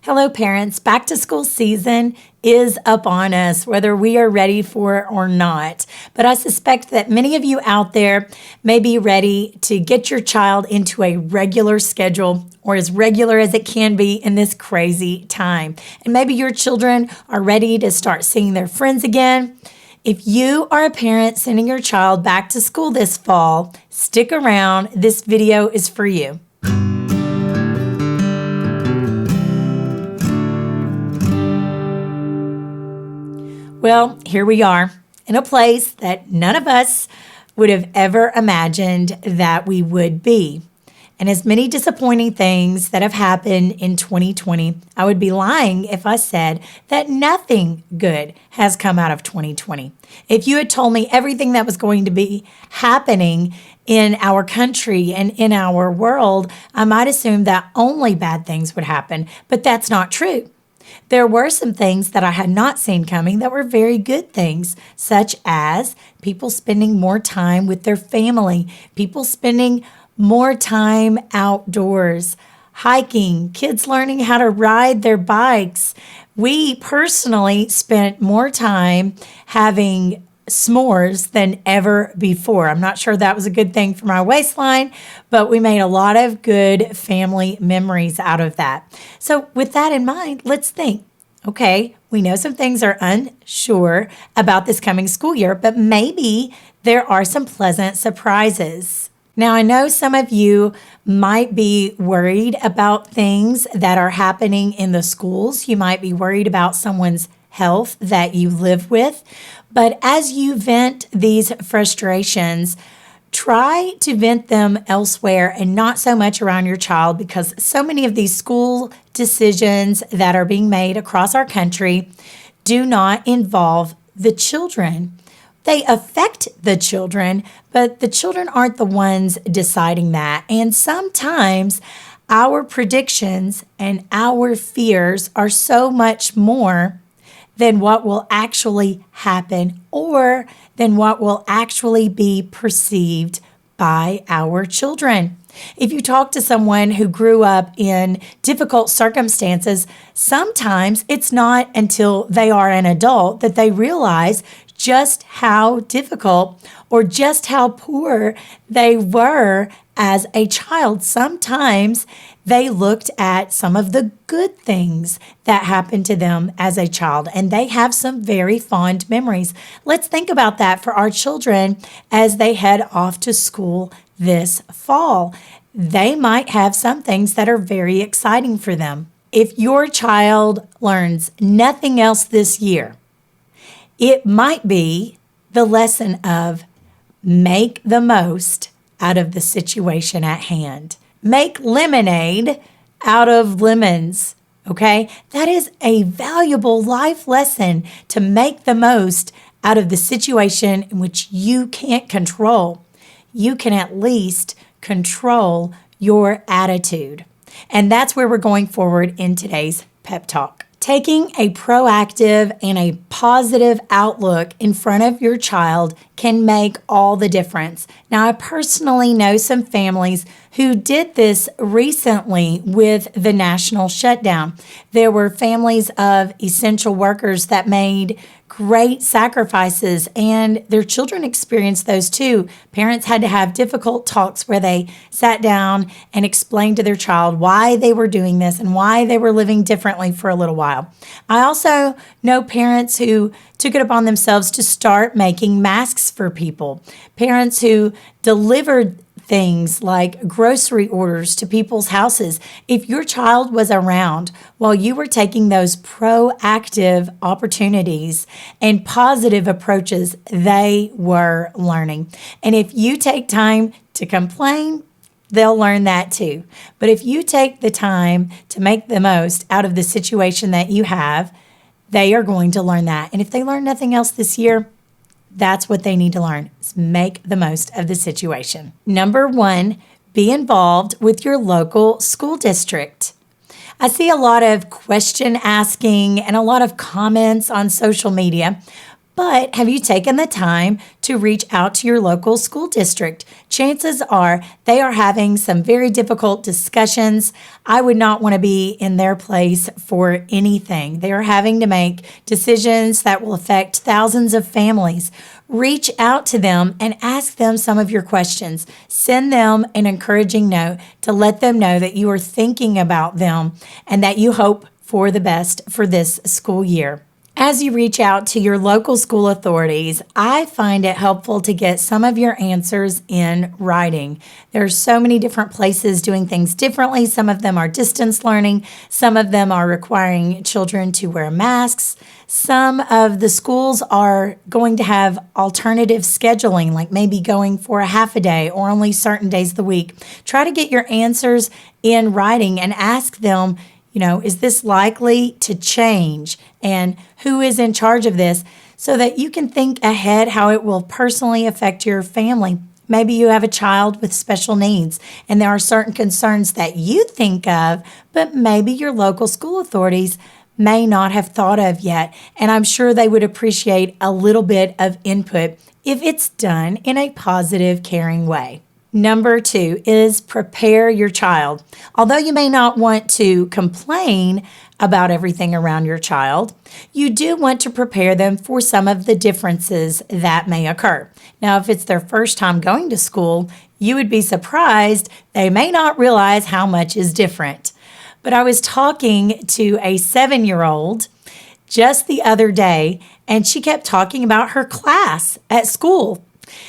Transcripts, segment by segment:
Hello, parents. Back to school season is upon us, whether we are ready for it or not. But I suspect that many of you out there may be ready to get your child into a regular schedule, or as regular as it can be in this crazy time. And maybe your children are ready to start seeing their friends again. If you are a parent sending your child back to school this fall, stick around. This video is for you. Well, here we are in a place that none of us would have ever imagined that we would be. And as many disappointing things that have happened in 2020, I would be lying if I said that nothing good has come out of 2020. If you had told me everything that was going to be happening in our country and in our world, I might assume that only bad things would happen, but that's not true. There were some things that I had not seen coming that were very good things, such as people spending more time with their family, people spending more time outdoors, hiking, kids learning how to ride their bikes. We personally spent more time having s'mores than ever before. I'm not sure that was a good thing for my waistline, but we made a lot of good family memories out of that. So with that in mind, let's think. Okay, we know some things are unsure about this coming school year, but maybe there are some pleasant surprises. Now, I know some of you might be worried about things that are happening in the schools. You might be worried about someone's health that you live with. But as you vent these frustrations, try to vent them elsewhere and not so much around your child, because so many of these school decisions that are being made across our country do not involve the children. They affect the children, but the children aren't the ones deciding that. And sometimes our predictions and our fears are so much more than what will actually happen or than what will actually be perceived by our children. If you talk to someone who grew up in difficult circumstances, sometimes it's not until they are an adult that they realize just how difficult or just how poor they were as a child. Sometimes they looked at some of the good things that happened to them as a child, and they have some very fond memories. Let's think about that for our children as they head off to school this fall. They might have some things that are very exciting for them. If your child learns nothing else this year, it might be the lesson of make the most out of the situation at hand. Make lemonade out of lemons, okay? That is a valuable life lesson, to make the most out of the situation in which you can't control. You can at least control your attitude. And that's where we're going forward in today's pep talk. Taking a proactive and a positive outlook in front of your child can make all the difference. Now, I personally know some families who did this recently with the national shutdown. There were families of essential workers that made great sacrifices, and their children experienced those too. Parents had to have difficult talks where they sat down and explained to their child why they were doing this and why they were living differently for a little while. I also know parents who took it upon themselves to start making masks for people. Parents who delivered things like grocery orders to people's houses. If your child was around while you were taking those proactive opportunities and positive approaches, they were learning. And if you take time to complain, they'll learn that too. But if you take the time to make the most out of the situation that you have, they are going to learn that. And if they learn nothing else this year, that's what they need to learn, is make the most of the situation. Number 1, be involved with your local school district. I see a lot of question asking and a lot of comments on social media, But have you taken the time to reach out to your local school district? Chances are they are having some very difficult discussions. I would not want to be in their place for anything. They are having to make decisions that will affect thousands of families. Reach out to them and ask them some of your questions. Send them an encouraging note to let them know that you are thinking about them and that you hope for the best for this school year. As you reach out to your local school authorities, I find it helpful to get some of your answers in writing. There are so many different places doing things differently. Some of them are distance learning. Some of them are requiring children to wear masks. Some of the schools are going to have alternative scheduling, like maybe going for a half a day or only certain days of the week. Try to get your answers in writing and ask them, is this likely to change? And who is in charge of this? So that you can think ahead how it will personally affect your family. Maybe you have a child with special needs and there are certain concerns that you think of, but maybe your local school authorities may not have thought of yet. And I'm sure they would appreciate a little bit of input if it's done in a positive, caring way. Number 2 is prepare your child. Although you may not want to complain about everything around your child, you do want to prepare them for some of the differences that may occur. Now, if it's their first time going to school, you would be surprised. They may not realize how much is different. But I was talking to a 7-year-old just the other day, and she kept talking about her class at school.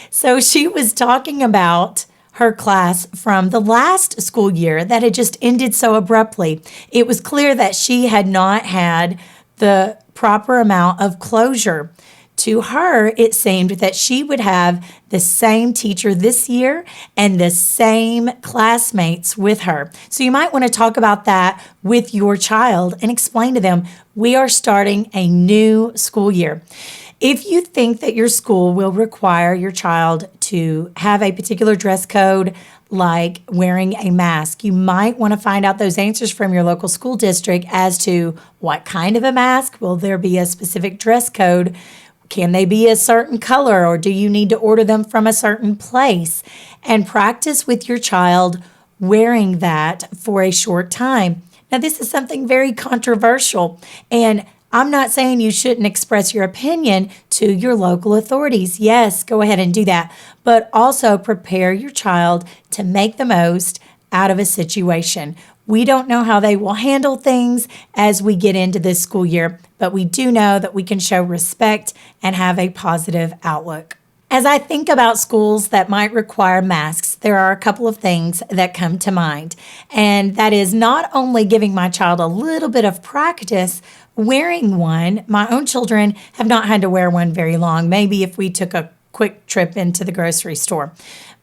So she was talking about her class from the last school year that had just ended so abruptly. It was clear that she had not had the proper amount of closure. To her, it seemed that she would have the same teacher this year and the same classmates with her. So you might want to talk about that with your child and explain to them, we are starting a new school year. If you think that your school will require your child to have a particular dress code, like wearing a mask, you might want to find out those answers from your local school district as to what kind of a mask. Will there be a specific dress code? Can they be a certain color, or do you need to order them from a certain place? And practice with your child wearing that for a short time. Now, this is something very controversial, and I'm not saying you shouldn't express your opinion to your local authorities. Yes, go ahead and do that. But also prepare your child to make the most out of a situation. We don't know how they will handle things as we get into this school year, but we do know that we can show respect and have a positive outlook. As I think about schools that might require masks, there are a couple of things that come to mind. And that is not only giving my child a little bit of practice wearing one. My own children have not had to wear one very long, maybe if we took a quick trip into the grocery store.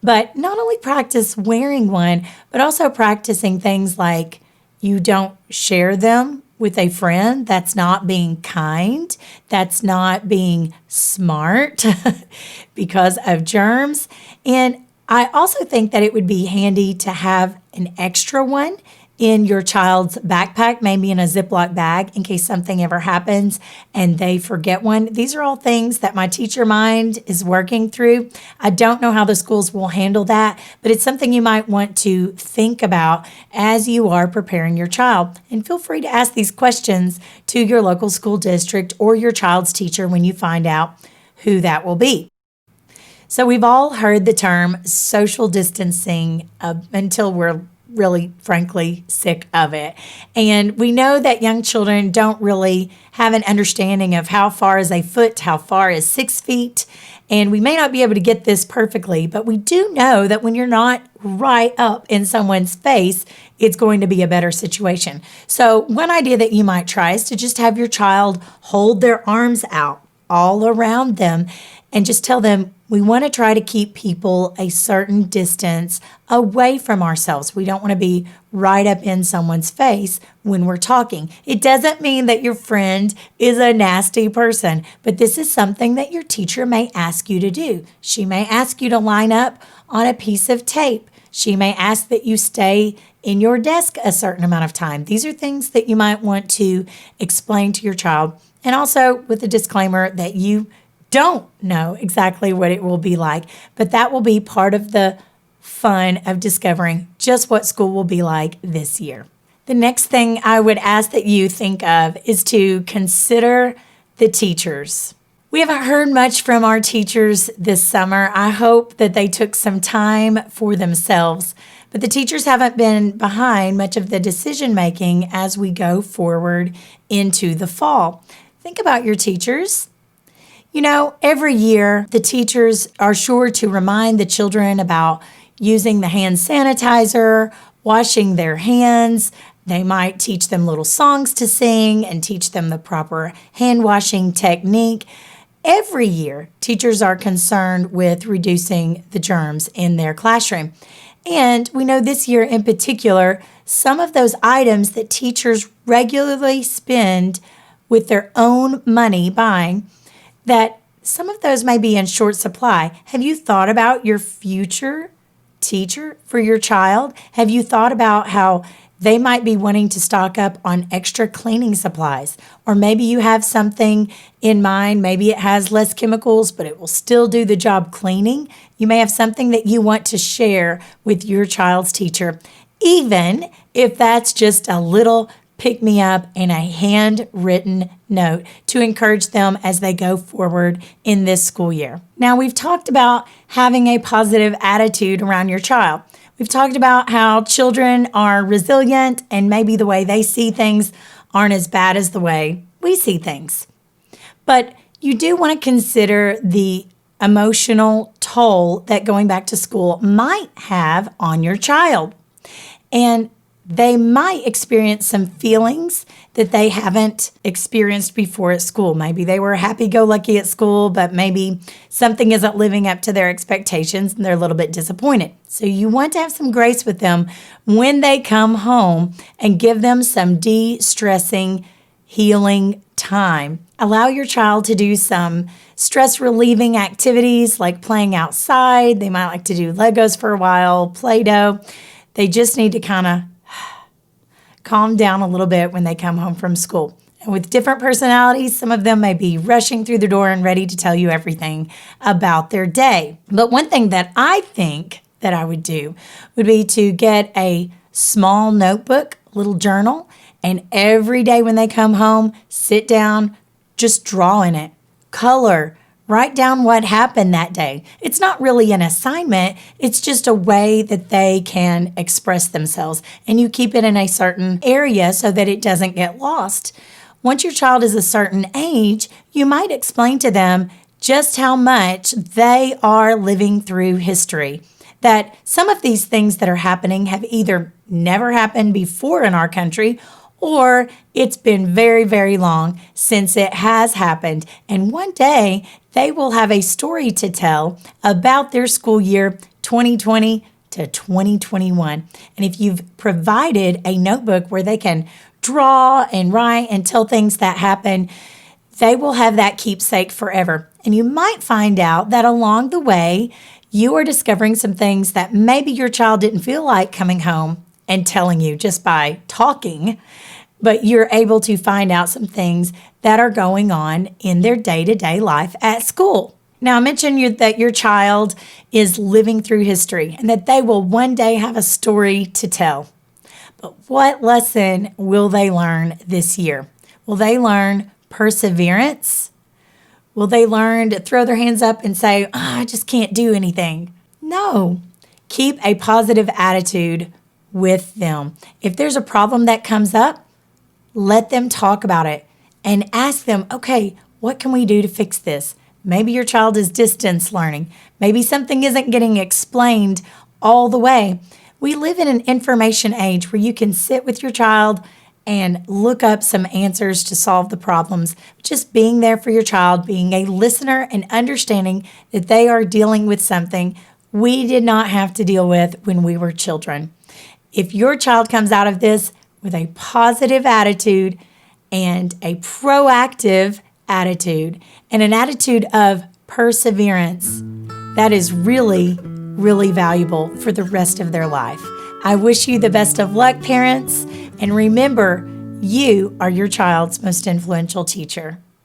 But not only practice wearing one, but also practicing things like you don't share them with a friend. That's not being kind. That's not being smart because of germs. And I also think that it would be handy to have an extra one in your child's backpack, maybe in a Ziploc bag in case something ever happens and they forget one. These are all things that my teacher mind is working through. I don't know how the schools will handle that, but it's something you might want to think about as you are preparing your child. And feel free to ask these questions to your local school district or your child's teacher when you find out who that will be. So we've all heard the term social distancing until we're really, frankly, sick of it. And we know that young children don't really have an understanding of how far is a foot, how far is 6 feet. And we may not be able to get this perfectly, but we do know that when you're not right up in someone's face, it's going to be a better situation. So one idea that you might try is to just have your child hold their arms out all around them and just tell them, we want to try to keep people a certain distance away from ourselves. We don't want to be right up in someone's face when we're talking. It doesn't mean that your friend is a nasty person, but this is something that your teacher may ask you to do. She may ask you to line up on a piece of tape. She may ask that you stay in your desk a certain amount of time. These are things that you might want to explain to your child. And also with a disclaimer that you don't know exactly what it will be like, but that will be part of the fun of discovering just what school will be like this year. The next thing I would ask that you think of is to consider the teachers. We haven't heard much from our teachers this summer. I hope that they took some time for themselves, but the teachers haven't been behind much of the decision making as we go forward into the fall. Think about your teachers. You know, every year the teachers are sure to remind the children about using the hand sanitizer, washing their hands. They might teach them little songs to sing and teach them the proper hand washing technique. Every year, teachers are concerned with reducing the germs in their classroom. And we know this year in particular, some of those items that teachers regularly spend with their own money buying, that some of those may be in short supply. Have you thought about your future teacher for your child? Have you thought about how they might be wanting to stock up on extra cleaning supplies? Or maybe you have something in mind. Maybe it has less chemicals, but it will still do the job cleaning. You may have something that you want to share with your child's teacher, even if that's just a little pick-me-up and a handwritten note to encourage them as they go forward in this school year. Now, we've talked about having a positive attitude around your child. We've talked about how children are resilient and maybe the way they see things aren't as bad as the way we see things. But you do want to consider the emotional toll that going back to school might have on your child. And they might experience some feelings that they haven't experienced before at school. Maybe they were happy-go-lucky at school, but maybe something isn't living up to their expectations and they're a little bit disappointed. So you want to have some grace with them when they come home and give them some de-stressing, healing time. Allow your child to do some stress-relieving activities like playing outside. They might like to do Legos for a while, Play-Doh. They just need to kind of calm down a little bit when they come home from school. And with different personalities, some of them may be rushing through the door and ready to tell you everything about their day. But one thing that I think that I would do would be to get a small notebook, little journal, and every day when they come home, sit down, just draw in it, color, write down what happened that day. It's not really an assignment. It's just a way that they can express themselves. And you keep it in a certain area so that it doesn't get lost. Once your child is a certain age, you might explain to them just how much they are living through history. That some of these things that are happening have either never happened before in our country, or it's been very, very long since it has happened. And one day they will have a story to tell about their school year 2020 to 2021. And if you've provided a notebook where they can draw and write and tell things that happen, they will have that keepsake forever. And you might find out that along the way, you are discovering some things that maybe your child didn't feel like coming home and telling you just by talking, but you're able to find out some things that are going on in their day-to-day life at school. Now, I mentioned that your child is living through history and that they will one day have a story to tell. But what lesson will they learn this year? Will they learn perseverance? Will they learn to throw their hands up and say, I just can't do anything? No. Keep a positive attitude with them. If there's a problem that comes up, let them talk about it and ask them, okay, what can we do to fix this? Maybe your child is distance learning. Maybe something isn't getting explained all the way. We live in an information age where you can sit with your child and look up some answers to solve the problems. Just being there for your child, being a listener and understanding that they are dealing with something we did not have to deal with when we were children. If your child comes out of this with a positive attitude and a proactive attitude and an attitude of perseverance, that is really, really valuable for the rest of their life. I wish you the best of luck, parents, and remember, you are your child's most influential teacher.